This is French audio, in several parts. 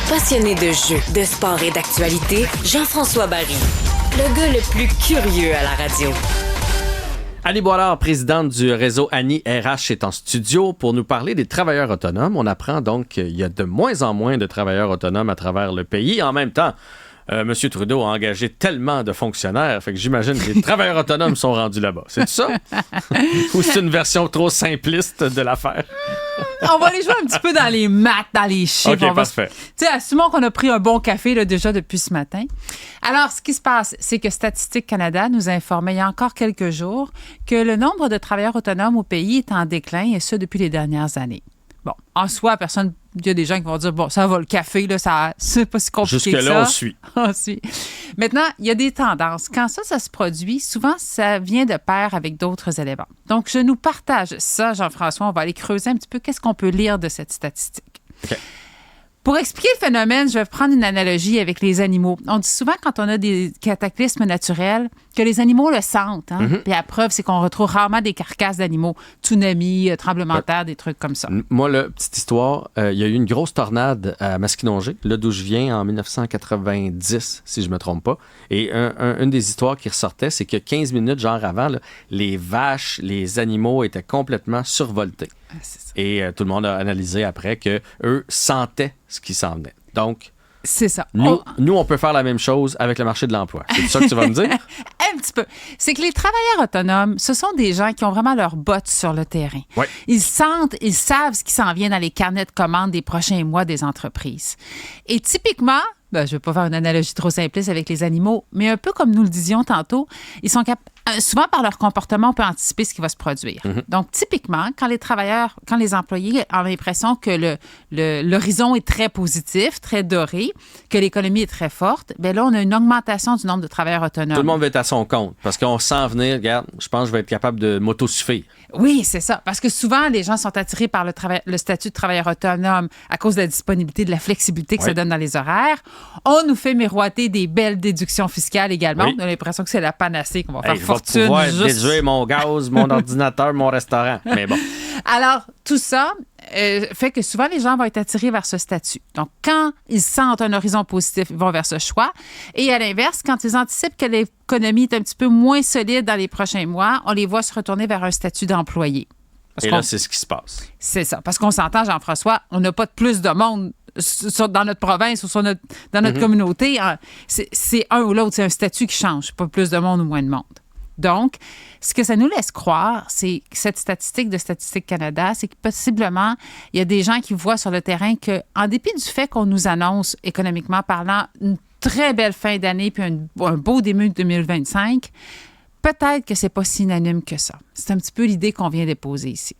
Passionné de jeux, de sport et d'actualité, Jean-François Barry. Le gars le plus curieux à la radio. Annie Boilard, présidente du réseau Annie RH, est en studio pour nous parler des travailleurs autonomes. On apprend donc qu'il y a de moins en moins de travailleurs autonomes à travers le pays. En même temps, M. Trudeau a engagé tellement de fonctionnaires, fait que j'imagine que les travailleurs autonomes sont rendus là-bas. C'est ça? Ou c'est une version trop simpliste de l'affaire? On va aller jouer un petit peu dans les maths, dans les chiffres. OK, parfait. Tu sais, assumons qu'on a pris un bon café là, déjà depuis ce matin. Alors, ce qui se passe, c'est que Statistique Canada nous a informé il y a encore quelques jours que le nombre de travailleurs autonomes au pays est en déclin, et ce, depuis les dernières années. Bon, en soi, il y a des gens qui vont dire, bon, ça va, le café, là, c'est pas si compliqué que ça. Jusque-là, on suit. On suit. Maintenant, il y a des tendances. Quand ça se produit, souvent, ça vient de pair avec d'autres éléments. Donc, je nous partage ça, Jean-François. On va aller creuser un petit peu qu'est-ce qu'on peut lire de cette statistique. OK. Pour expliquer le phénomène, je vais prendre une analogie avec les animaux. On dit souvent, quand on a des cataclysmes naturels, que les animaux le sentent. Hein? Puis la preuve, c'est qu'on retrouve rarement des carcasses d'animaux. Tsunami, tremblement de terre, des trucs comme ça. Moi, là, petite histoire, il y a eu une grosse tornade à Masquinongé, là d'où je viens, en 1990, si je me trompe pas. Et une des histoires qui ressortait, c'est que 15 minutes, genre avant, là, les vaches, les animaux étaient complètement survoltés. C'est ça. Et tout le monde a analysé après que eux sentaient ce qui s'en venait. Donc, C'est ça. nous, on peut faire la même chose avec le marché de l'emploi. C'est ça que tu vas me dire? Un petit peu. C'est que les travailleurs autonomes, ce sont des gens qui ont vraiment leurs bottes sur le terrain. Ouais. Ils sentent, ils savent ce qui s'en vient dans les carnets de commandes des prochains mois des entreprises. Et typiquement, je ne vais pas faire une analogie trop simpliste avec les animaux, mais un peu comme nous le disions tantôt, ils sont souvent par leur comportement, on peut anticiper ce qui va se produire. Donc, typiquement, quand les employés ont l'impression que l'horizon est très positif, très doré, que l'économie est très forte, bien là, on a une augmentation du nombre de travailleurs autonomes. Tout le monde va être à son compte parce qu'on sent venir, regarde, je pense que je vais être capable de m'autosuffire. Oui, c'est ça. Parce que souvent, les gens sont attirés par le statut de travailleur autonome à cause de la disponibilité, de la flexibilité que ça donne dans les horaires. On nous fait miroiter des belles déductions fiscales également. Oui. On a l'impression que c'est la panacée, qu'on va faire Je vais fortune. pouvoir juste... déduire mon gaz, mon ordinateur, mon restaurant. Mais bon. Alors, tout ça fait que souvent, les gens vont être attirés vers ce statut. Donc, quand ils sentent un horizon positif, ils vont vers ce choix. Et à l'inverse, quand ils anticipent que l'économie est un petit peu moins solide dans les prochains mois, on les voit se retourner vers un statut d'employé. Et là, c'est ce qui se passe. C'est ça. Parce qu'on s'entend, Jean-François, on n'a pas de plus de monde dans notre province ou dans notre communauté. C'est un ou l'autre. C'est un statut qui change. Pas plus de monde ou moins de monde. Donc, ce que ça nous laisse croire, c'est que cette statistique de Statistique Canada, c'est que possiblement, il y a des gens qui voient sur le terrain qu'en dépit du fait qu'on nous annonce, économiquement parlant, une très belle fin d'année puis un beau début de 2025, peut-être que c'est pas si unanime que ça. C'est un petit peu l'idée qu'on vient déposer ici.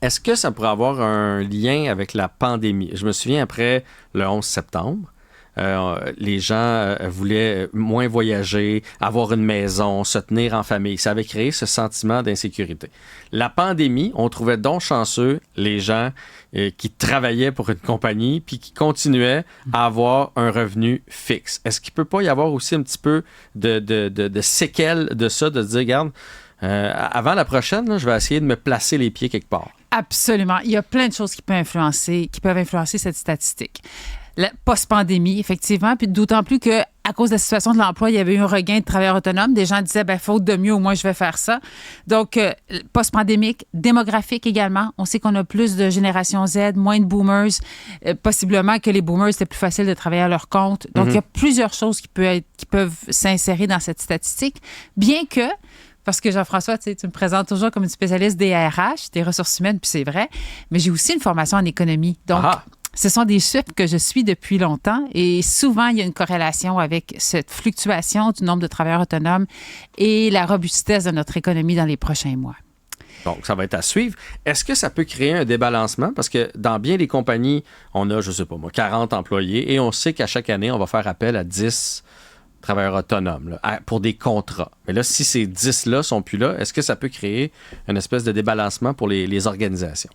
Est-ce que ça pourrait avoir un lien avec la pandémie? Je me souviens, après le 11 septembre, les gens voulaient moins voyager, avoir une maison, se tenir en famille. Ça avait créé ce sentiment d'insécurité. La pandémie, on trouvait donc chanceux les gens qui travaillaient pour une compagnie puis qui continuaient à avoir un revenu fixe. Est-ce qu'il ne peut pas y avoir aussi un petit peu de séquelles de ça, de se dire, regarde, avant la prochaine, là, je vais essayer de me placer les pieds quelque part? Absolument. Il y a plein de choses qui peuvent influencer cette statistique. La post-pandémie, effectivement, puis d'autant plus qu'à cause de la situation de l'emploi, il y avait eu un regain de travailleurs autonomes. Des gens disaient, faute de mieux, au moins je vais faire ça. Donc, post-pandémique, démographique également. On sait qu'on a plus de génération Z, moins de boomers. Possiblement que les boomers, c'était plus facile de travailler à leur compte. Donc, il y a plusieurs choses qui peuvent s'insérer dans cette statistique, bien que... Parce que Jean-François, tu me présentes toujours comme une spécialiste des RH, des ressources humaines, puis c'est vrai, mais j'ai aussi une formation en économie. Donc, ce sont des chiffres que je suis depuis longtemps et souvent, il y a une corrélation avec cette fluctuation du nombre de travailleurs autonomes et la robustesse de notre économie dans les prochains mois. Donc, ça va être à suivre. Est-ce que ça peut créer un débalancement? Parce que dans bien des compagnies, on a, je sais pas moi, 40 employés et on sait qu'à chaque année, on va faire appel à 10 travailleurs autonomes là, pour des contrats. Mais là, si ces 10-là sont plus là, est-ce que ça peut créer une espèce de débalancement pour les organisations?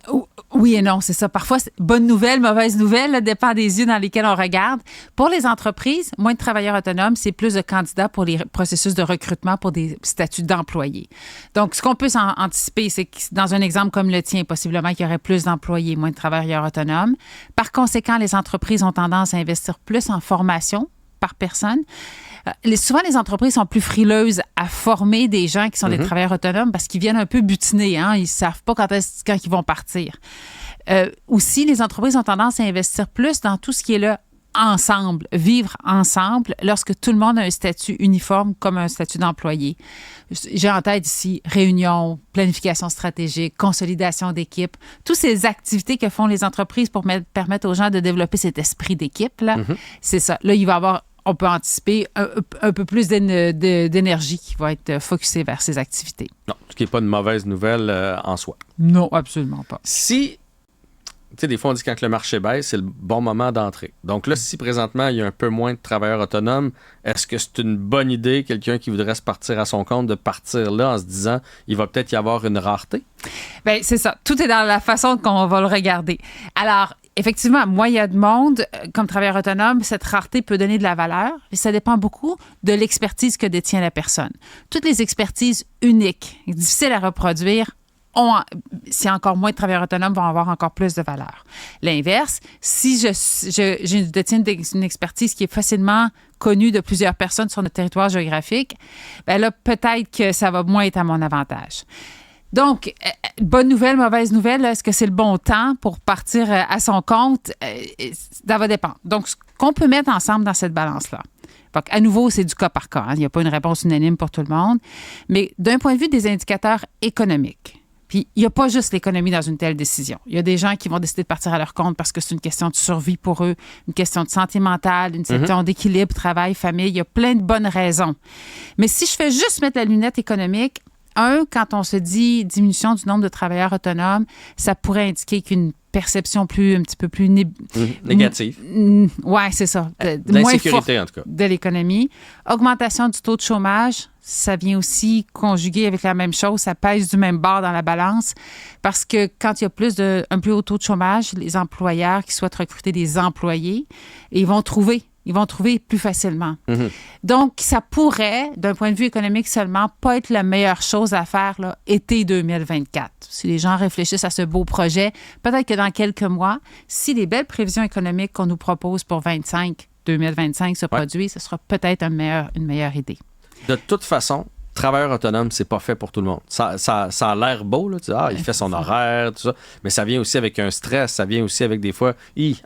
Oui et non, c'est ça. Parfois, bonne nouvelle, mauvaise nouvelle, là, dépend des yeux dans lesquels on regarde. Pour les entreprises, moins de travailleurs autonomes, c'est plus de candidats pour les processus de recrutement pour des statuts d'employés. Donc, ce qu'on peut anticiper, c'est que dans un exemple comme le tien, possiblement qu'il y aurait plus d'employés, moins de travailleurs autonomes. Par conséquent, les entreprises ont tendance à investir plus en formation par personne. Souvent, les entreprises sont plus frileuses à former des gens qui sont des travailleurs autonomes parce qu'ils viennent un peu butiner. Hein? Ils ne savent pas quand ils vont partir. Aussi, les entreprises ont tendance à investir plus dans tout ce qui est là ensemble, vivre ensemble lorsque tout le monde a un statut uniforme comme un statut d'employé. J'ai en tête ici réunion, planification stratégique, consolidation d'équipe, toutes ces activités que font les entreprises pour permettre aux gens de développer cet esprit d'équipe. Là. C'est ça. Là, il va y avoir on peut anticiper un peu plus d'énergie qui va être focusée vers ces activités. Non, ce qui n'est pas une mauvaise nouvelle en soi. Non, absolument pas. Si, tu sais, des fois on dit quand le marché baisse, c'est le bon moment d'entrer. Donc là, si présentement il y a un peu moins de travailleurs autonomes, est-ce que c'est une bonne idée, quelqu'un qui voudrait se partir à son compte, de partir là en se disant il va peut-être y avoir une rareté? Bien, c'est ça. Tout est dans la façon qu'on va le regarder. Alors, effectivement, moi, il y a de monde, comme travailleur autonome, cette rareté peut donner de la valeur, mais ça dépend beaucoup de l'expertise que détient la personne. Toutes les expertises uniques, difficiles à reproduire, si encore moins de travailleurs autonomes vont avoir encore plus de valeur. L'inverse, si je détiens une expertise qui est facilement connue de plusieurs personnes sur notre territoire géographique, bien là, peut-être que ça va moins être à mon avantage. Donc, bonne nouvelle, mauvaise nouvelle, est-ce que c'est le bon temps pour partir à son compte? Ça va dépendre. Donc, ce qu'on peut mettre ensemble dans cette balance-là. Donc, à nouveau, c'est du cas par cas. Hein. Il n'y a pas une réponse unanime pour tout le monde. Mais d'un point de vue des indicateurs économiques, puis il n'y a pas juste l'économie dans une telle décision. Il y a des gens qui vont décider de partir à leur compte parce que c'est une question de survie pour eux, une question de santé mentale, une question d'équilibre, travail, famille. Il y a plein de bonnes raisons. Mais si je fais juste mettre la lunette économique, quand on se dit diminution du nombre de travailleurs autonomes, ça pourrait indiquer qu'une perception un petit peu plus négative. Oui, c'est ça. D'insécurité, en tout cas. De l'économie. Augmentation du taux de chômage, ça vient aussi conjuguer avec la même chose. Ça pèse du même bord dans la balance parce que quand il y a un plus haut taux de chômage, les employeurs qui souhaitent recruter des employés, ils vont trouver plus facilement. Donc, ça pourrait, d'un point de vue économique seulement, pas être la meilleure chose à faire là, été 2024. Si les gens réfléchissent à ce beau projet, peut-être que dans quelques mois, si les belles prévisions économiques qu'on nous propose pour 2025 se produisent, ce sera peut-être une meilleure idée. De toute façon, travailleur autonome, c'est pas fait pour tout le monde. Ça a l'air beau, là, tu dis, il fait son horaire, tout ça, mais ça vient aussi avec un stress, ça vient aussi avec des fois,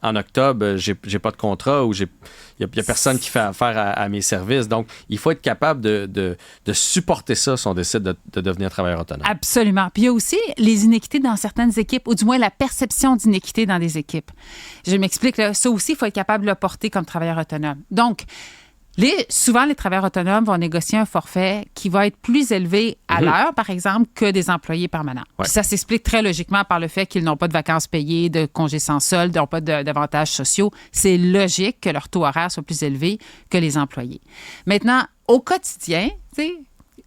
en octobre, j'ai pas de contrat ou il y a personne qui fait affaire à mes services. Donc, il faut être capable de supporter ça si on décide de devenir travailleur autonome. Absolument. Puis il y a aussi les inéquités dans certaines équipes, ou du moins la perception d'inéquité dans des équipes. Je m'explique, là, ça aussi, il faut être capable de le porter comme travailleur autonome. Donc, souvent, les travailleurs autonomes vont négocier un forfait qui va être plus élevé à l'heure, par exemple, que des employés permanents. Ouais. Ça s'explique très logiquement par le fait qu'ils n'ont pas de vacances payées, de congés sans solde, n'ont pas d'avantages sociaux. C'est logique que leur taux horaire soit plus élevé que les employés. Maintenant, au quotidien, tu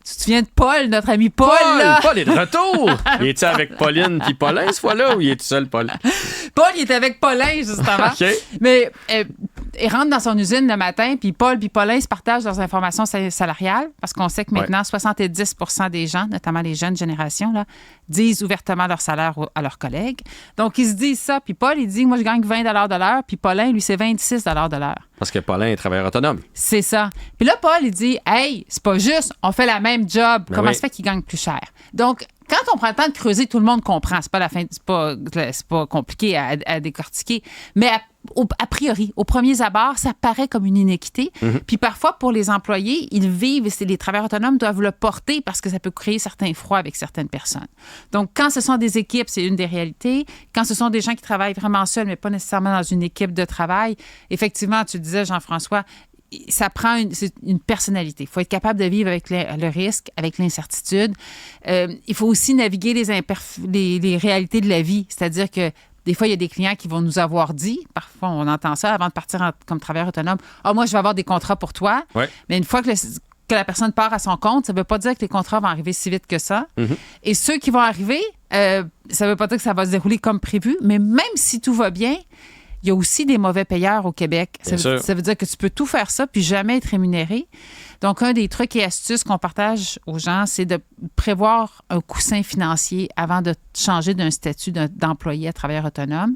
te souviens de Paul, notre ami Paul? Paul est de retour! Il est-tu avec Pauline puis Paulin, ce fois-là, ou il est tout seul, Paul? Paul, il est avec Paulin, justement. OK. Mais il rentre dans son usine le matin, puis Paul puis Paulin se partagent leurs informations salariales, parce qu'on sait que maintenant, 70% des gens, notamment les jeunes générations, là, disent ouvertement leur salaire à leurs collègues. Donc, ils se disent ça, puis Paul, il dit, moi, je gagne 20 de l'heure, puis Paulin, lui, c'est 26 de l'heure. Parce que Paulin est travailleur autonome. C'est ça. Puis là, Paul, il dit, hey, c'est pas juste, on fait la même job. Comment ça fait qu'il gagne plus cher? Donc, quand on prend le temps de creuser, tout le monde comprend. C'est pas la fin, c'est pas compliqué à décortiquer. Mais a priori, aux premiers abords, ça paraît comme une inéquité. Puis parfois, pour les employés, ils vivent, les travailleurs autonomes doivent le porter parce que ça peut créer certains froids avec certaines personnes. Donc, quand ce sont des équipes, c'est une des réalités. Quand ce sont des gens qui travaillent vraiment seuls, mais pas nécessairement dans une équipe de travail, effectivement, tu disais, Jean-François, ça prend une personnalité. Il faut être capable de vivre avec le risque, avec l'incertitude. Il faut aussi naviguer les réalités de la vie. C'est-à-dire que des fois, il y a des clients qui vont nous avoir dit, parfois on entend ça avant de partir comme travailleur autonome, « moi, je vais avoir des contrats pour toi. » Mais une fois que la personne part à son compte, ça ne veut pas dire que les contrats vont arriver si vite que ça. Et ceux qui vont arriver, Ça ne veut pas dire que ça va se dérouler comme prévu, mais même si tout va bien, il y a aussi des mauvais payeurs au Québec. Ça veut dire que tu peux tout faire ça puis jamais être rémunéré. Donc, un des trucs et astuces qu'on partage aux gens, c'est de prévoir un coussin financier avant de changer d'un statut d'employé à travailleur autonome,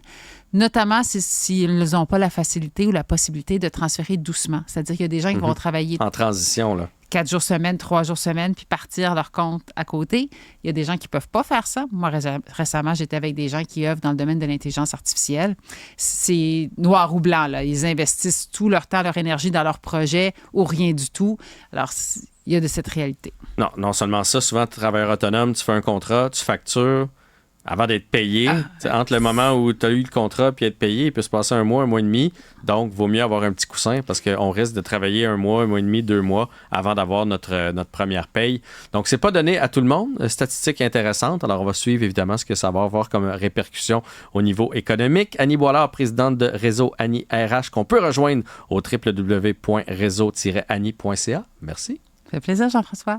notamment s'ils n'ont pas la facilité ou la possibilité de transférer doucement. C'est-à-dire qu'il y a des gens qui vont travailler en transition, là. 4 jours semaine, 3 jours semaine, puis partir leur compte à côté. Il y a des gens qui ne peuvent pas faire ça. Moi, récemment, j'étais avec des gens qui œuvrent dans le domaine de l'intelligence artificielle. C'est noir ou blanc, là. Ils investissent tout leur temps, leur énergie dans leur projet ou rien du tout. Alors, il y a de cette réalité. Non seulement ça, souvent, travailleur autonome, tu fais un contrat, tu factures avant d'être payé. Entre le moment où tu as eu le contrat puis être payé, il peut se passer un mois et demi. Donc, il vaut mieux avoir un petit coussin parce qu'on risque de travailler un mois et demi, 2 mois avant d'avoir notre première paye. Donc, c'est pas donné à tout le monde. Statistique intéressante. Alors, on va suivre évidemment ce que ça va avoir comme répercussion au niveau économique. Annie Boilard, présidente de Réseau Annie RH, qu'on peut rejoindre au www.réseau-annie.ca. Merci. Ça fait plaisir, Jean-François.